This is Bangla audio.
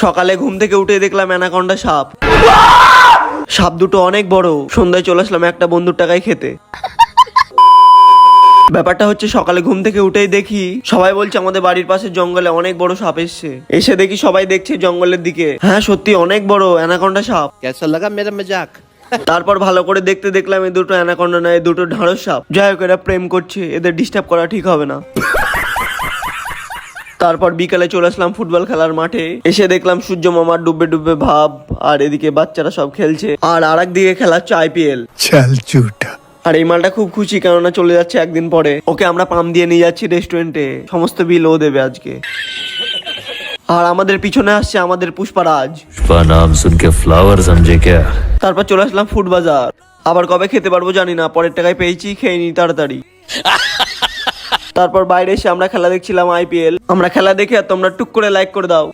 সকালে ঘুম থেকে উঠে দেখলাম অ্যানাকন্ডা সাপ। সাপ দুটো অনেক বড়। সন্ধ্যায় চলে আসলাম একটা বন্ধুর টাকায় খেতে। ব্যাপারটা হচ্ছে সকালে ঘুম থেকে উঠেই দেখি সবাই বলছে আমাদের বাড়ির পাশে জঙ্গলে অনেক বড় সাপ এসছে। এসে দেখি সবাই দেখছে জঙ্গলের দিকে। হ্যাঁ সত্যি অনেক বড় অ্যানাকন্ডা সাপ। कैसा लगा मेरा मजाक? তারপর ভালো করে দেখতে দেখলাম এই দুটো অ্যানাকন্ডা নয়, দুটো ঢাড়স সাপ। যাই হোক এরা প্রেম করছে, এদের ডিস্টার্ব করা ঠিক হবে না। তারপর বিকালে চলে আসলাম ফুটবল খেলার মাঠে। এসে দেখলাম সূর্য মামার ডুববে ডুববে ভাব, আর এদিকে বাচ্চারা সব খেলছে, আর আরেক দিকে খেলাচ্ছে আইপিএল। चल झूठा। আর এই মালটা খুব খুশি, কেননা চলে যাচ্ছে একদিন পরে। ওকে আমরা পাম দিয়ে নিয়ে যাচ্ছি রেস্টুরেন্টে, সমস্ত বিল ও দেবে আজকে। আর আমাদের পিছনে আসছে আমাদের পুষ্পারাজ। पुष्पा नाम सुन के फ्लावर समझे क्या? তারপর চলে আসলাম ফুড বাজার। আবার কবে খেতে পারবো জানি না, পরের টাকায় পেয়েছি, খেয়ে নি তাড়াতাড়ি। তারপর বাইরে এসে আমরা খেলা দেখছিলাম আইপিএল। আমরা খেলা দেখে আর তোমরা টুক করে লাইক করে দাও।